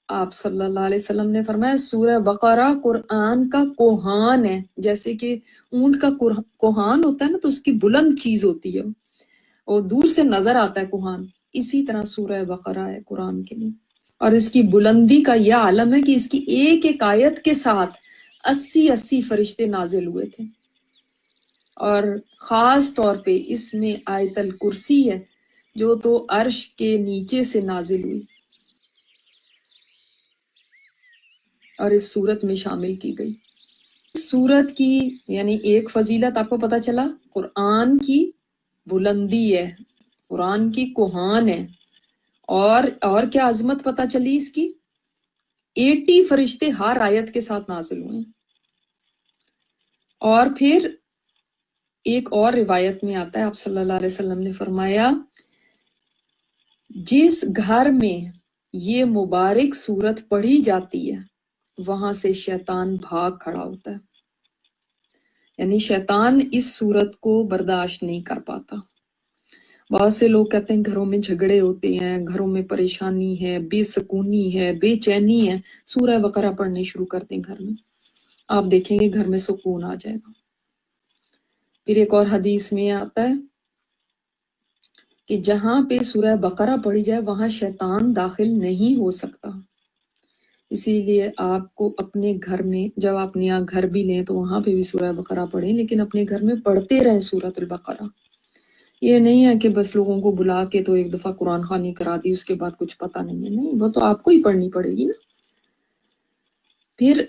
آپ صلی اللہ علیہ وسلم نے فرمایا سورہ بقرہ قرآن کا کوہان ہے، جیسے کہ اونٹ کا کوہان ہوتا ہے نا تو اس کی بلند چیز ہوتی ہے اور دور سے نظر آتا ہے کوہان، اسی طرح سورہ بقرہ ہے قرآن کے لیے، اور اس کی بلندی کا یہ عالم ہے کہ اس کی ایک ایک آیت کے ساتھ 80 فرشتے نازل ہوئے تھے، اور خاص طور پہ اس میں آیت الکرسی ہے جو تو عرش کے نیچے سے نازل ہوئی اور اس سورت میں شامل کی گئی۔ اس سورت کی یعنی ایک فضیلت آپ کو پتہ چلا، قرآن کی بلندی ہے، قرآن کی کوہان ہے، اور کیا عظمت پتہ چلی اس کی، 80 فرشتے ہر آیت کے ساتھ نازل ہوئے ہیں۔ اور پھر ایک اور روایت میں آتا ہے آپ صلی اللہ علیہ وسلم نے فرمایا جس گھر میں یہ مبارک سورت پڑھی جاتی ہے وہاں سے شیطان بھاگ کھڑا ہوتا ہے، یعنی شیطان اس سورت کو برداشت نہیں کر پاتا۔ بہت سے لوگ کہتے ہیں گھروں میں جھگڑے ہوتے ہیں، گھروں میں پریشانی ہے، بے سکونی ہے، بے چینی ہے، سورہ بقرہ پڑھنے شروع کر دیں گھر میں، آپ دیکھیں گے گھر میں سکون آ جائے گا۔ پھر ایک اور حدیث میں آتا ہے کہ جہاں پہ سورہ بقرہ پڑھی جائے وہاں شیطان داخل نہیں ہو سکتا، اسی لیے آپ کو اپنے گھر میں جب آپ نیا گھر بھی لیں تو وہاں پہ بھی سورہ بقرہ پڑھیں، لیکن اپنے گھر میں پڑھتے رہیں سورۃ البقرہ۔ یہ نہیں ہے کہ بس لوگوں کو بلا کے تو ایک دفعہ قرآن خوانی کرا دی اس کے بعد کچھ پتہ نہیں ہے، نہیں، وہ تو آپ کو ہی پڑھنی پڑے گی نا۔ پھر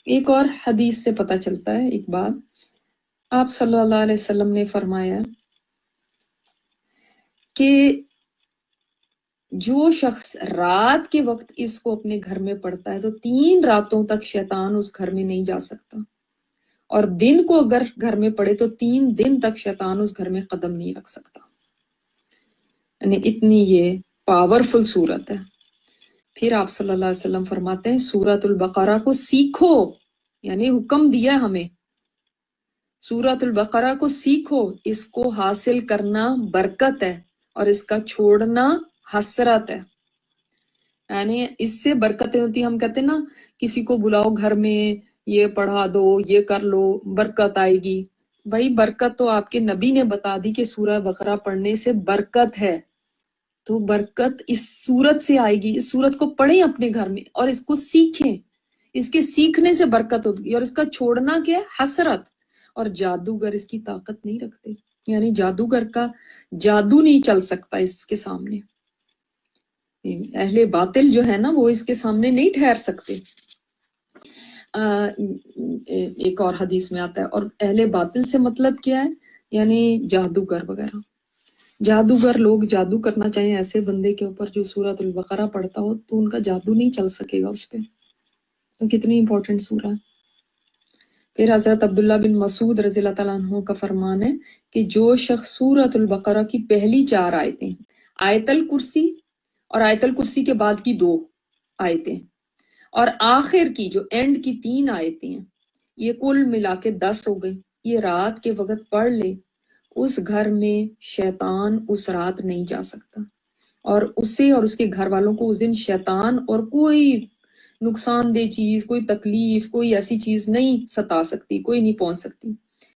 ایک اور حدیث سے پتہ چلتا ہے ایک بات، آپ صلی اللہ علیہ وسلم نے فرمایا کہ جو شخص رات کے وقت اس کو اپنے گھر میں پڑھتا ہے تو 3 راتوں تک شیطان اس گھر میں نہیں جا سکتا، اور دن کو اگر گھر میں پڑھے تو 3 دن تک شیطان اس گھر میں قدم نہیں رکھ سکتا، یعنی اتنی یہ پاورفل سورت ہے۔ پھر آپ صلی اللہ علیہ وسلم فرماتے ہیں سورۃ البقرہ کو سیکھو، یعنی حکم دیا ہمیں سورۃ البقرہ کو سیکھو، اس کو حاصل کرنا برکت ہے اور اس کا چھوڑنا حسرت ہے، یعنی اس سے برکتیں ہوتی ہیں۔ ہم کہتے ہیں نا کسی کو بلاؤ گھر میں، یہ پڑھا دو، یہ کر لو، برکت آئے گی۔ بھائی برکت تو آپ کے نبی نے بتا دی کہ سورہ بقرہ پڑھنے سے برکت ہے، تو برکت اس سورت سے آئے گی۔ اس سورت کو پڑھیں اپنے گھر میں اور اس کو سیکھیں، اس کے سیکھنے سے برکت ہوگی، اور اس کا چھوڑنا کیا ہے؟ حسرت۔ اور جادوگر اس کی طاقت نہیں رکھتے، یعنی جادوگر کا جادو نہیں چل سکتا اس کے سامنے، اہل باطل جو ہے نا وہ اس کے سامنے نہیں ٹھہر سکتے۔ ایک اور حدیث میں آتا ہے، اور اہل باطل سے مطلب کیا ہے؟ یعنی جادوگر وغیرہ، جادوگر لوگ جادو کرنا چاہیں ایسے بندے کے اوپر جو سورۃ البقرہ پڑھتا ہو تو ان کا جادو نہیں چل سکے گا اس پہ۔ تو کتنی امپورٹنٹ سورہ ہے۔ پھر حضرت عبداللہ بن مسعود رضی اللہ تعالیٰ عنہ کا فرمان ہے کہ جو شخص سورۃ البقرہ کی پہلی 4 آیتیں، آیت الکرسی اور آیت الکرسی کے بعد کی 2 آیتیں اور آخر کی جو اینڈ کی 3 آیتیں ہیں، یہ کل ملا کے 10 ہو گئی، یہ رات کے وقت پڑھ لے، اس گھر میں شیطان اس رات نہیں جا سکتا، اور اسے اور اس کے گھر والوں کو اس دن شیطان اور کوئی نقصان دہ چیز، کوئی تکلیف، کوئی ایسی چیز نہیں ستا سکتی، کوئی نہیں پہنچ سکتی۔